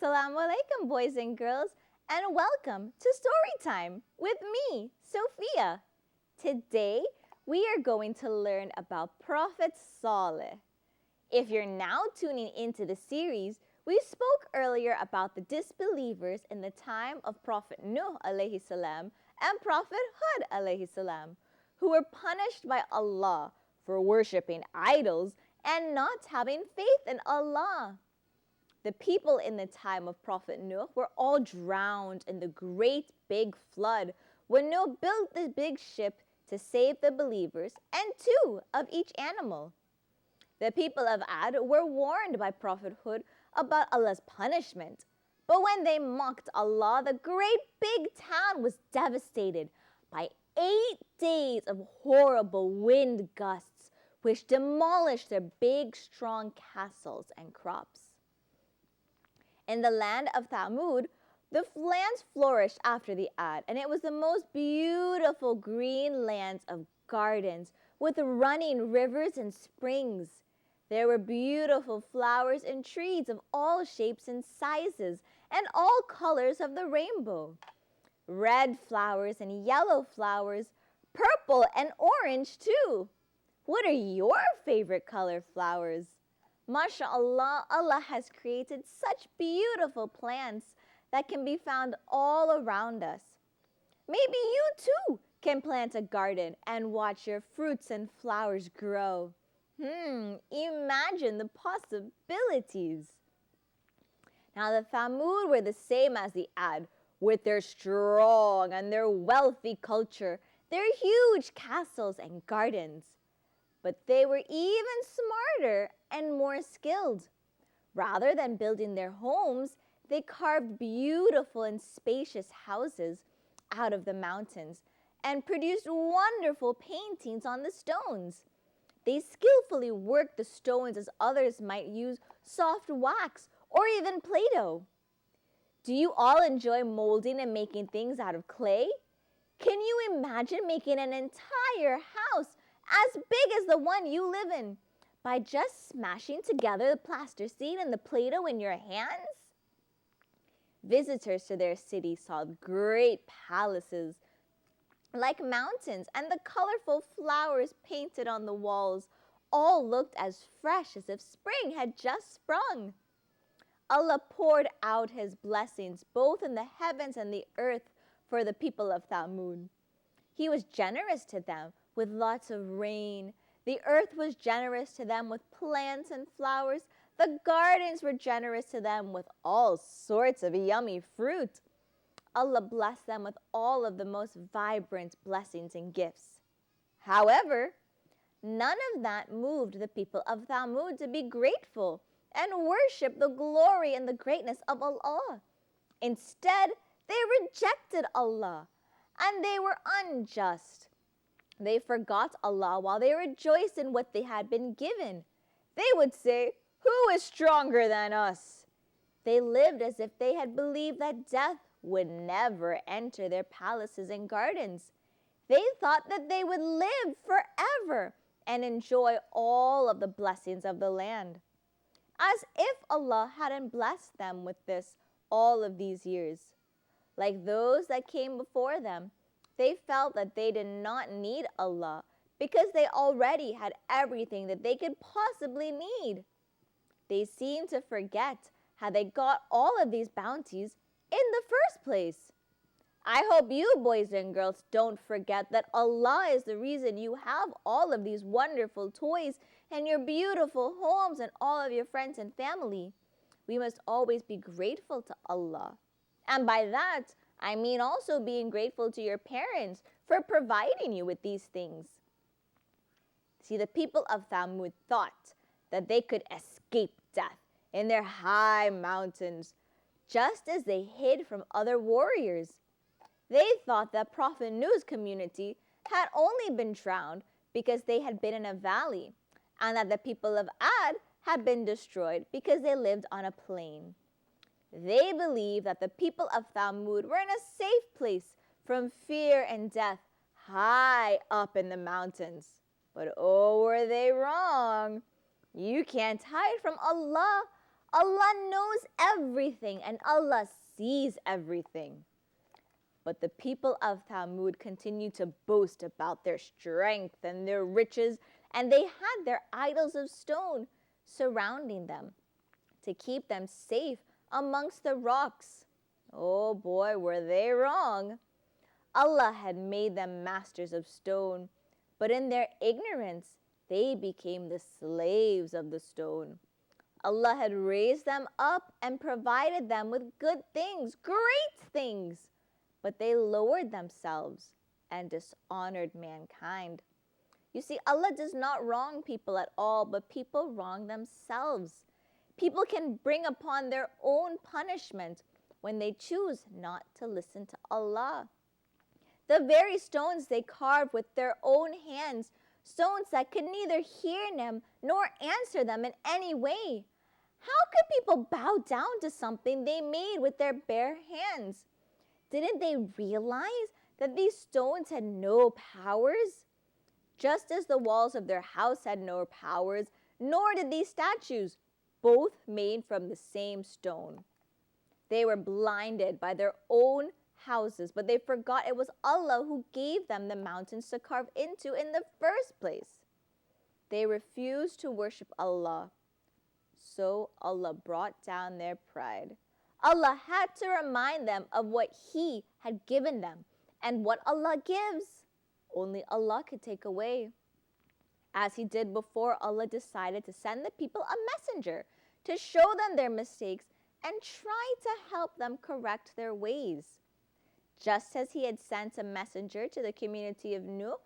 Assalamu alaikum, boys and girls, and welcome to Story Time with me, Sofiyya. Today, we are going to learn about Prophet Salih. If you're now tuning into the series, we spoke earlier about the disbelievers in the time of Prophet Nuh alayhi salam and Prophet Hud alayhi salam, who were punished by Allah for worshipping idols and not having faith in Allah. The people in the time of Prophet Nuh were all drowned in the great big flood when Noah built the big ship to save the believers and two of each animal. The people of Ad were warned by Prophet Hud about Allah's punishment. But when they mocked Allah, the great big town was devastated by 8 days of horrible wind gusts, which demolished their big, strong castles and crops. In the land of Thamud, the lands flourished after the Ad, and it was the most beautiful green lands of gardens with running rivers and springs. There were beautiful flowers and trees of all shapes and sizes and all colors of the rainbow. Red flowers and yellow flowers, purple and orange too. What are your favorite color flowers? MashaAllah, Allah has created such beautiful plants that can be found all around us. Maybe you too can plant a garden and watch your fruits and flowers grow. Imagine the possibilities. Now the Thamud were the same as the Ad, with their strong and their wealthy culture, their huge castles and gardens. But they were even smarter and more skilled. Rather than building their homes, they carved beautiful and spacious houses out of the mountains and produced wonderful paintings on the stones. They skillfully worked the stones as others might use soft wax or even Play-Doh. Do you all enjoy molding and making things out of clay? Can you imagine making an entire house as big as the one you live in by just smashing together the plasticine and the Play-Doh in your hands? Visitors to their city saw great palaces like mountains, and the colorful flowers painted on the walls all looked as fresh as if spring had just sprung. Allah poured out His blessings both in the heavens and the earth for the people of Thamud. He was generous to them with lots of rain. The earth was generous to them with plants and flowers. The gardens were generous to them with all sorts of yummy fruit. Allah blessed them with all of the most vibrant blessings and gifts. However, none of that moved the people of Thamud to be grateful and worship the glory and the greatness of Allah. Instead, they rejected Allah and they were unjust. They forgot Allah while they rejoiced in what they had been given. They would say, "Who is stronger than us?" They lived as if they had believed that death would never enter their palaces and gardens. They thought that they would live forever and enjoy all of the blessings of the land. As if Allah hadn't blessed them with this all of these years. Like those that came before them, they felt that they did not need Allah because they already had everything that they could possibly need. They seemed to forget how they got all of these bounties in the first place. I hope you boys and girls don't forget that Allah is the reason you have all of these wonderful toys and your beautiful homes and all of your friends and family. We must always be grateful to Allah. And by that, I mean also being grateful to your parents for providing you with these things. See, the people of Thamud thought that they could escape death in their high mountains, just as they hid from other warriors. They thought that Prophet Nuh's community had only been drowned because they had been in a valley, and that the people of Ad had been destroyed because they lived on a plain. They believed that the people of Thamud were in a safe place from fear and death high up in the mountains. But oh, were they wrong. You can't hide from Allah. Allah knows everything and Allah sees everything. But the people of Thamud continued to boast about their strength and their riches, and they had their idols of stone surrounding them to keep them safe amongst the rocks. Oh boy, were they wrong. Allah had made them masters of stone, but in their ignorance, they became the slaves of the stone. Allah had raised them up and provided them with good things, great things, but they lowered themselves and dishonored mankind. You see, Allah does not wrong people at all, but people wrong themselves. People can bring upon their own punishment when they choose not to listen to Allah. The very stones they carved with their own hands, stones that could neither hear them nor answer them in any way. How could people bow down to something they made with their bare hands? Didn't they realize that these stones had no powers? Just as the walls of their house had no powers, nor did these statues, both made from the same stone. They were blinded by their own houses, but they forgot it was Allah who gave them the mountains to carve into in the first place. They refused to worship Allah, so Allah brought down their pride. Allah had to remind them of what He had given them, and what Allah gives, only Allah could take away. As He did before, Allah decided to send the people a messenger to show them their mistakes and try to help them correct their ways. Just as He had sent a messenger to the community of Nuh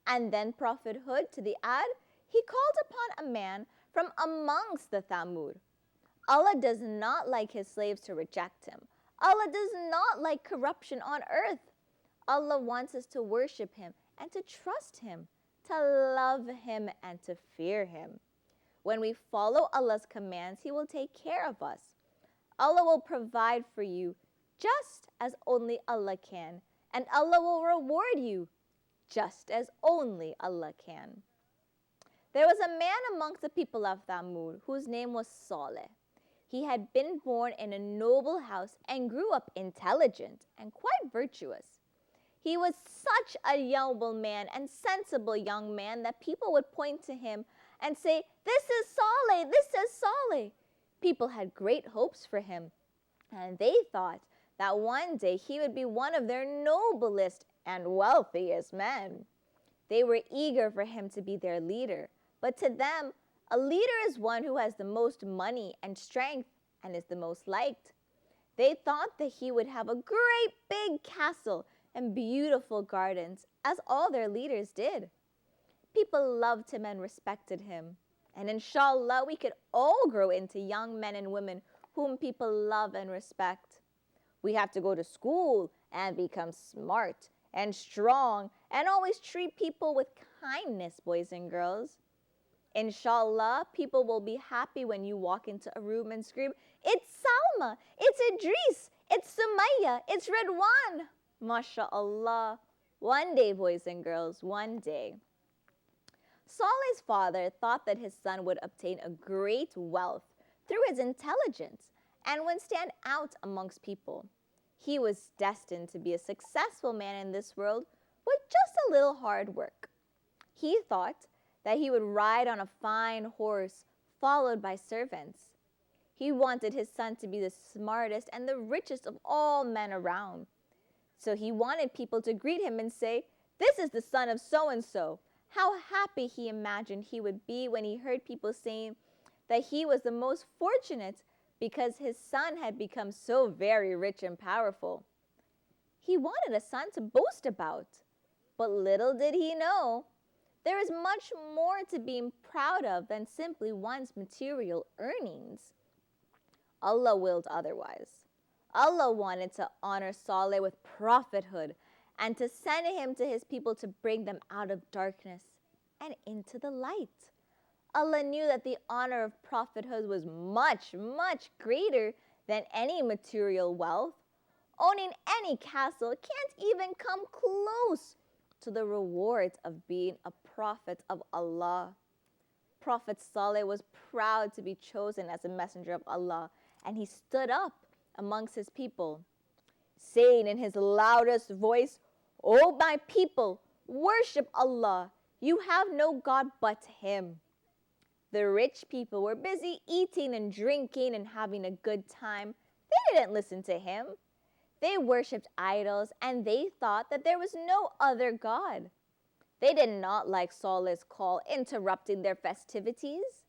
and then Prophet Hud to the Ad, He called upon a man from amongst the Thamud. Allah does not like His slaves to reject Him. Allah does not like corruption on earth. Allah wants us to worship Him and to trust Him, to love Him and to fear Him. When we follow Allah's commands, He will take care of us. Allah will provide for you just as only Allah can, and Allah will reward you just as only Allah can. There was a man amongst the people of Thamud whose name was Salih. He had been born in a noble house and grew up intelligent and quite virtuous. He was such a noble man and sensible young man that people would point to him and say, "This is Salih, this is Salih." People had great hopes for him, and they thought that one day he would be one of their noblest and wealthiest men. They were eager for him to be their leader, but to them, a leader is one who has the most money and strength and is the most liked. They thought that he would have a great big castle and beautiful gardens, as all their leaders did. People loved him and respected him. And inshallah, we could all grow into young men and women whom people love and respect. We have to go to school and become smart and strong and always treat people with kindness, boys and girls. Inshallah, people will be happy when you walk into a room and scream, "It's Salma, it's Idris, it's Sumaya, it's Redwan." MashaAllah. One day, boys and girls, one day. Salih's father thought that his son would obtain a great wealth through his intelligence and would stand out amongst people. He was destined to be a successful man in this world with just a little hard work. He thought that he would ride on a fine horse followed by servants. He wanted his son to be the smartest and the richest of all men around. So he wanted people to greet him and say, "This is the son of so-and-so." How happy he imagined he would be when he heard people saying that he was the most fortunate because his son had become so very rich and powerful. He wanted a son to boast about, but little did he know, there is much more to being proud of than simply one's material earnings. Allah willed otherwise. Allah wanted to honor Salih with prophethood and to send him to his people to bring them out of darkness and into the light. Allah knew that the honor of prophethood was much, much greater than any material wealth. Owning any castle can't even come close to the rewards of being a prophet of Allah. Prophet Salih was proud to be chosen as a messenger of Allah, and he stood up amongst his people, saying in his loudest voice, "O my people, worship Allah. You have no God but Him." The rich people were busy eating and drinking and having a good time. They didn't listen to him. They worshipped idols, and they thought that there was no other God. They did not like Salih's call interrupting their festivities.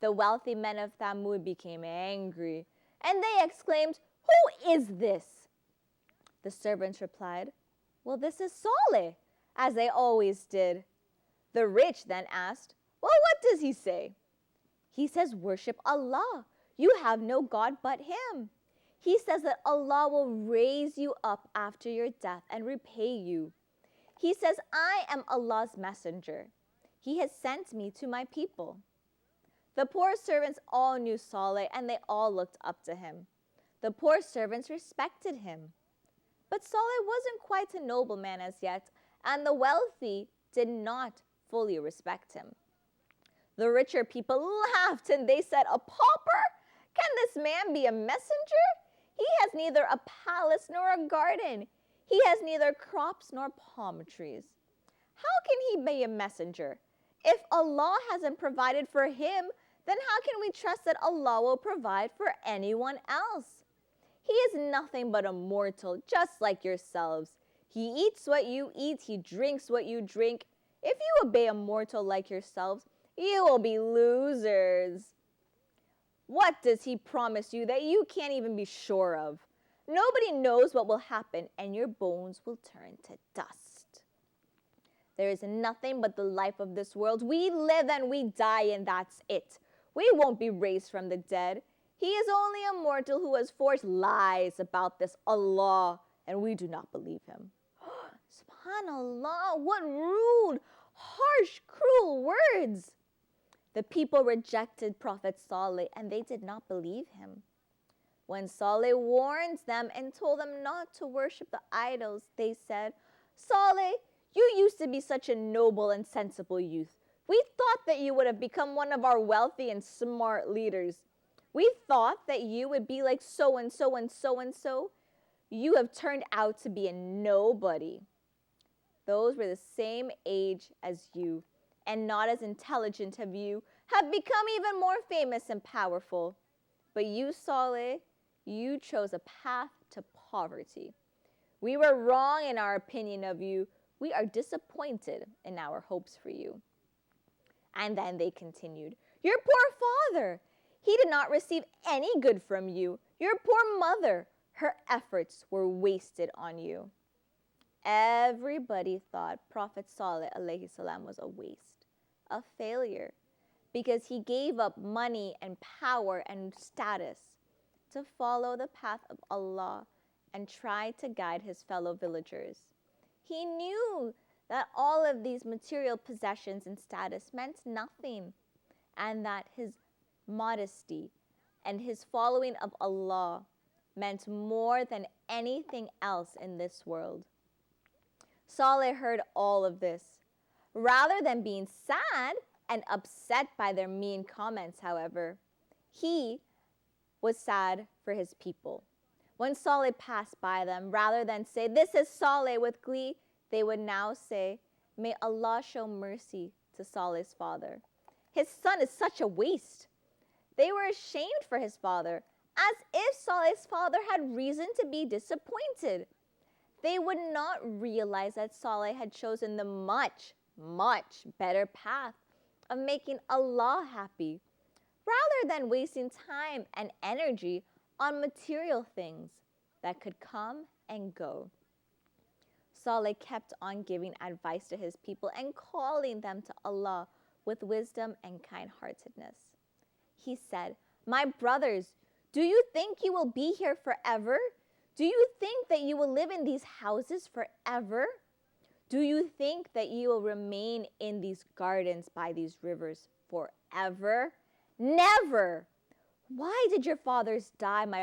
The wealthy men of Thamud became angry, and they exclaimed, "Who is this?" The servants replied, "Well, this is Salih," as they always did. The rich then asked, "Well, what does he say?" "He says, worship Allah. You have no God but Him. He says that Allah will raise you up after your death and repay you. He says, I am Allah's messenger. He has sent me to my people." The poor servants all knew Salih, and they all looked up to him. The poor servants respected him. But Salih wasn't quite a nobleman as yet, and the wealthy did not fully respect him. The richer people laughed, and they said, "A pauper? Can this man be a messenger? He has neither a palace nor a garden. He has neither crops nor palm trees. How can he be a messenger? If Allah hasn't provided for him, then how can we trust that Allah will provide for anyone else? He is nothing but a mortal, just like yourselves. He eats what you eat, he drinks what you drink. If you obey a mortal like yourselves, you will be losers. What does he promise you that you can't even be sure of? Nobody knows what will happen, and your bones will turn to dust. There is nothing but the life of this world. We live and we die, and that's it. We won't be raised from the dead. He is only a mortal who has forged lies about this Allah, and we do not believe him." Subhanallah, what rude, harsh, cruel words. The people rejected Prophet Salih, and they did not believe him. When Salih warned them and told them not to worship the idols, they said, "Salih, you used to be such a noble and sensible youth. We thought that you would have become one of our wealthy and smart leaders. We thought that you would be like so-and-so and so-and-so. You have turned out to be a nobody. Those were the same age as you, and not as intelligent as you, have become even more famous and powerful. But you, Salih, you chose a path to poverty. We were wrong in our opinion of you. We are disappointed in our hopes for you." And then they continued, "Your poor father, he did not receive any good from you. Your poor mother, her efforts were wasted on you." Everybody thought Prophet Salih alayhi salam was a waste, a failure, because he gave up money and power and status to follow the path of Allah and try to guide his fellow villagers. He knew that all of these material possessions and status meant nothing, and that his modesty and his following of Allah meant more than anything else in this world. Salih heard all of this. Rather than being sad and upset by their mean comments, however, he was sad for his people. When Salih passed by them, rather than say, "This is Salih," with glee, they would now say, "May Allah show mercy to Salih's father. His son is such a waste." They were ashamed for his father, as if Salih's father had reason to be disappointed. They would not realize that Salih had chosen the much, much better path of making Allah happy, rather than wasting time and energy on material things that could come and go. Salih kept on giving advice to his people and calling them to Allah with wisdom and kind-heartedness. He said, "My brothers, do you think you will be here forever? Do you think that you will live in these houses forever? Do you think that you will remain in these gardens by these rivers forever? Never! Why did your fathers die, my